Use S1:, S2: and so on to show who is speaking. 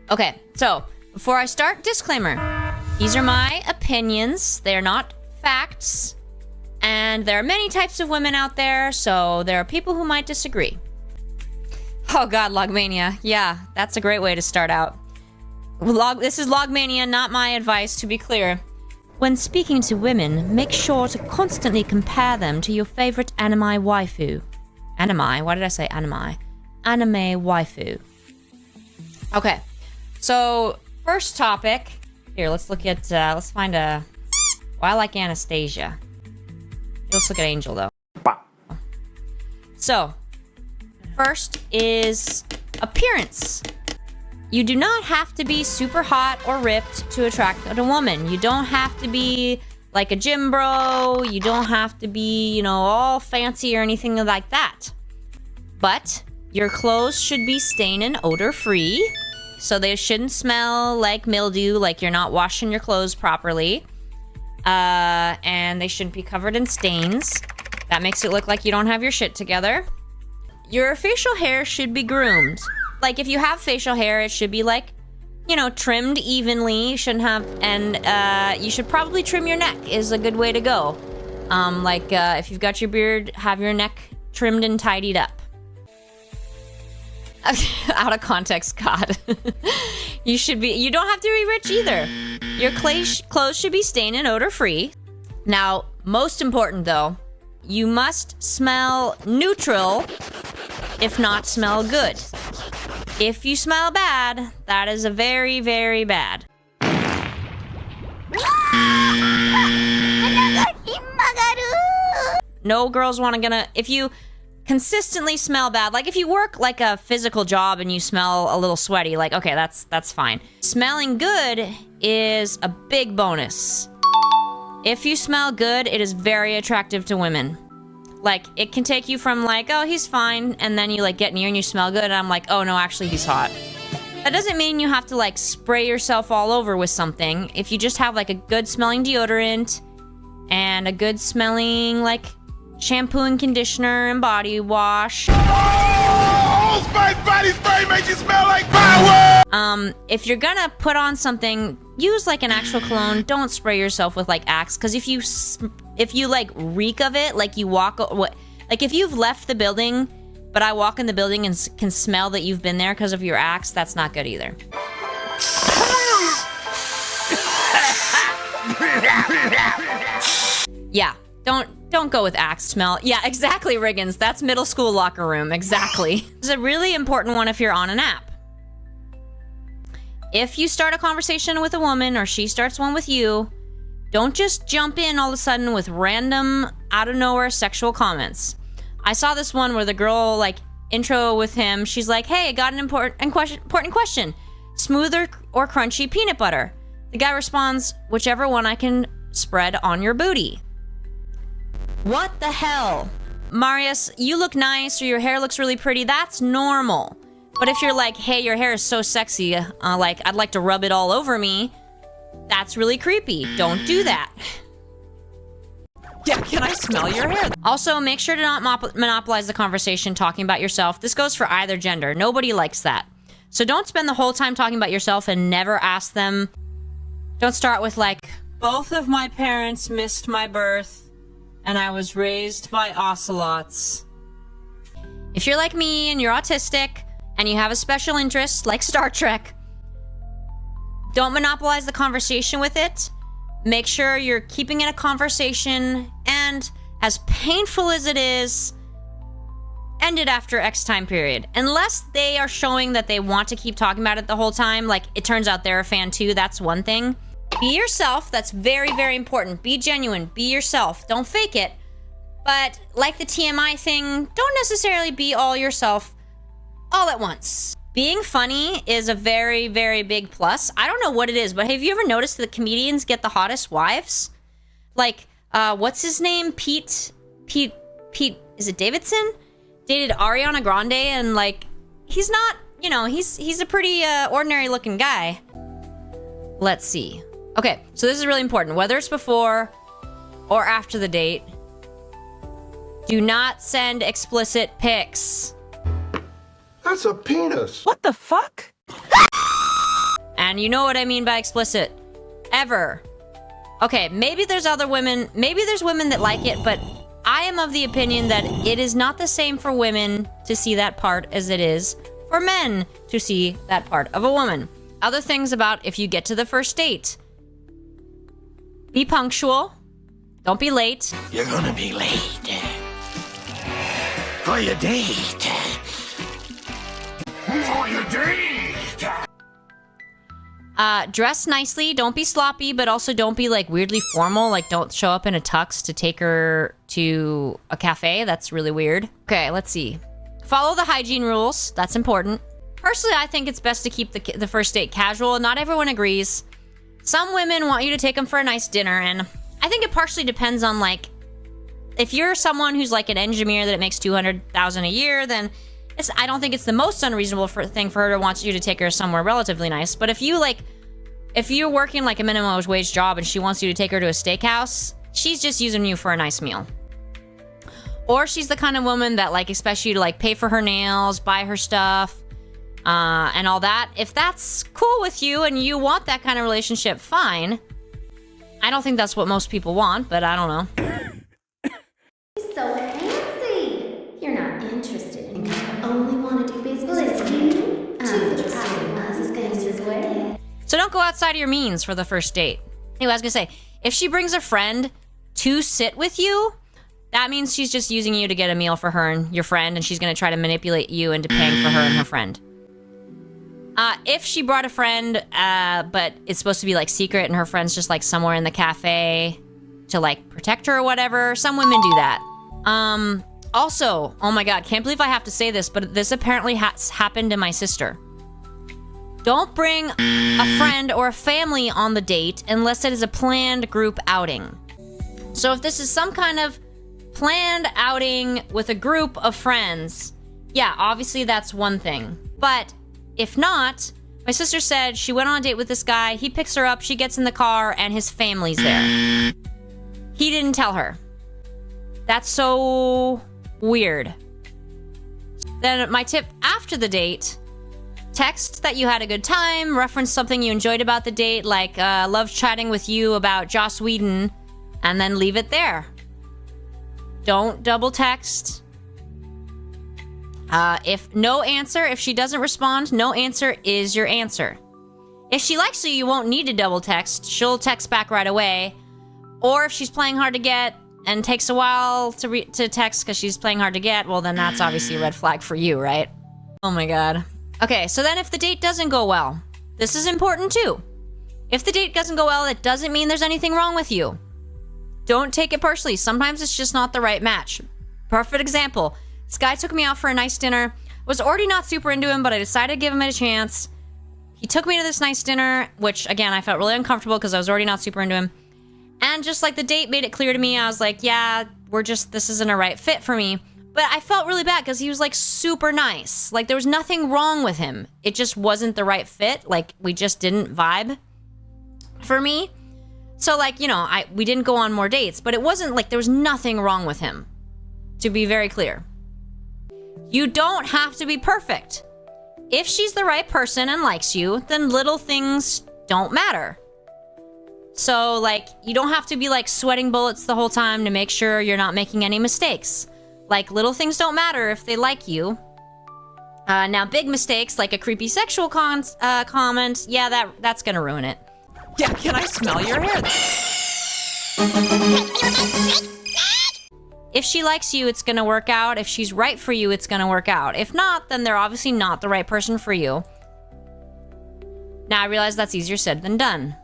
S1: Okay, so before I start, disclaimer. These are my opinions. They're not facts. And there are many types of women out there, so there are people who might disagree. Oh god, Logmania. Yeah, that's a great way to start out. This is Logmania, not my advice, to be clear. When speaking to women, make sure to constantly compare them to your favorite anime waifu. Anime? Why did I say anime? Anime waifu. Okay, so first topic. Here, let's look at, let's find a... Well, I like Anastasia. Let's look at Angel, though. So, first is appearance. You do not have to be super hot or ripped to attract a woman. You don't have to be like a gym bro. You don't have to be, you know, all fancy or anything like that. But your clothes should be stain and odor free. So they shouldn't smell like mildew, like you're not washing your clothes properly. And they shouldn't be covered in stains. That makes it look like you don't have your shit together. Your facial hair should be groomed. Like, if you have facial hair, it should be, like, you know, trimmed evenly. You shouldn't have... And, you should probably trim your neck is a good way to go. If you've got your beard, have your neck trimmed and tidied up. Out of context, God. You don't have to be rich either. Your clothes should be stain and odor free. Now, most important though, you must smell neutral, if not smell good. If you smell bad, that is a very, very bad. No girls want to if you consistently smell bad, like if you work like a physical job and you smell a little sweaty, like, okay, that's fine. Smelling good is a big bonus. If you smell good, it is very attractive to women. Like, it can take you from like, oh, he's fine, and then you like get near and you smell good, and I'm like, oh no, actually he's hot. That doesn't mean you have to like spray yourself all over with something. If you just have like a good smelling deodorant and a good smelling like shampoo and conditioner and body wash.
S2: Old Spice body spray makes you smell like power!
S1: If you're gonna put on something, use like an actual cologne. Don't spray yourself with like Axe, because if you like reek of it, like you walk, like if you've left the building, but I walk in the building and can smell that you've been there because of your Axe, that's not good either. Yeah, don't go with Axe smell. Yeah, exactly, Rigginss. That's middle school locker room, exactly. It's a really important one if you're on an app. If you start a conversation with a woman or she starts one with you, don't just jump in all of a sudden with random, out of nowhere sexual comments. I saw this one where the girl, like, intro with him, she's like, hey, I got an important question. Smooth or crunchy peanut butter? The guy responds, whichever one I can spread on your booty. What the hell? Marius, you look nice or your hair looks really pretty, that's normal. But if you're like, hey, your hair is so sexy, like, I'd like to rub it all over me, that's really creepy. Don't do that. Yeah, can I smell your hair? Also, make sure to not monopolize the conversation talking about yourself. This goes for either gender. Nobody likes that. So don't spend the whole time talking about yourself and never ask them. Don't start with like, both of my parents missed my birth and I was raised by ocelots. If you're like me and you're autistic and you have a special interest like Star Trek, don't monopolize the conversation with it. Make sure you're keeping it a conversation, and as painful as it is, end it after X time period. Unless they are showing that they want to keep talking about it the whole time, like it turns out they're a fan too, that's one thing. Be yourself, that's very, very important. Be genuine, be yourself, don't fake it. But like the TMI thing, don't necessarily be all yourself all at once. Being funny is a very, very big plus. I don't know what it is, but have you ever noticed that comedians get the hottest wives? Like, what's his name? Pete, is it Davidson? Dated Ariana Grande, and like, he's not, you know, he's a pretty ordinary looking guy. Let's see. Okay, so this is really important. Whether it's before or after the date, do not send explicit pics.
S2: That's a penis.
S3: What the fuck?
S1: And you know what I mean by explicit. Ever. Okay, maybe there's other women, maybe there's women that like it, but I am of the opinion that it is not the same for women to see that part as it is for men to see that part of a woman. Other things about if you get to the first date. Be punctual. Don't be late.
S2: You're gonna be late for your date. For your date.
S1: Dress nicely. Don't be sloppy, but also don't be like weirdly formal. Like don't show up in a tux to take her to a cafe. That's really weird. Okay, let's see. Follow the hygiene rules. That's important. Personally, I think it's best to keep the first date casual. Not everyone agrees. Some women want you to take them for a nice dinner, and I think it partially depends on like, if you're someone who's like an engineer that makes $200,000 a year, then I don't think it's the most unreasonable thing for her to want you to take her somewhere relatively nice. But if you're working like a minimum wage job and she wants you to take her to a steakhouse, she's just using you for a nice meal. Or she's the kind of woman that like expects you to like pay for her nails, buy her stuff, and all that. If that's cool with you and you want that kind of relationship, fine. I don't think that's what most people want, but I don't know.
S3: He's so fancy. You're not interested in him. Only want to do business with you.
S1: So don't go outside of your means for the first date. Anyway, I was gonna say, if she brings a friend to sit with you, that means she's just using you to get a meal for her and your friend, and she's gonna try to manipulate you into paying for her and her friend. If she brought a friend, but it's supposed to be like secret and her friend's just like somewhere in the cafe to like protect her or whatever, some women do that. Also, oh my god, can't believe I have to say this, but this apparently has happened to my sister. Don't bring a friend or a family on the date unless it is a planned group outing. So if this is some kind of planned outing with a group of friends, yeah, obviously that's one thing. But if not, my sister said she went on a date with this guy, he picks her up, she gets in the car, and his family's there. He didn't tell her. That's so weird. Then my tip after the date, text that you had a good time, reference something you enjoyed about the date, like loved chatting with you about Joss Whedon, and then leave it there. Don't double text. If no answer, if she doesn't respond, no answer is your answer. If she likes you, you won't need to double text. She'll text back right away. Or if she's playing hard to get and takes a while to text because she's playing hard to get, well, then that's obviously a red flag for you, right? Oh my god. Okay, so then if the date doesn't go well, this is important too. If the date doesn't go well, it doesn't mean there's anything wrong with you. Don't take it personally. Sometimes it's just not the right match. Perfect example. This guy took me out for a nice dinner. Was already not super into him, but I decided to give him a chance. He took me to this nice dinner, which again, I felt really uncomfortable because I was already not super into him. And just like the date made it clear to me, I was like, yeah, this isn't a right fit for me. But I felt really bad because he was like super nice. Like there was nothing wrong with him. It just wasn't the right fit. Like we just didn't vibe for me. So like, you know, we didn't go on more dates, but it wasn't like there was nothing wrong with him. To be very clear. You don't have to be perfect. If she's the right person and likes you, then little things don't matter. So like, you don't have to be like sweating bullets the whole time to make sure you're not making any mistakes. Like little things don't matter if they like you. Now big mistakes like a creepy sexual comment, yeah, that's gonna ruin it.
S4: Yeah, can I smell your hair?
S1: If she likes you, it's gonna work out. If she's right for you, it's gonna work out. If not, then they're obviously not the right person for you. Now I realize that's easier said than done.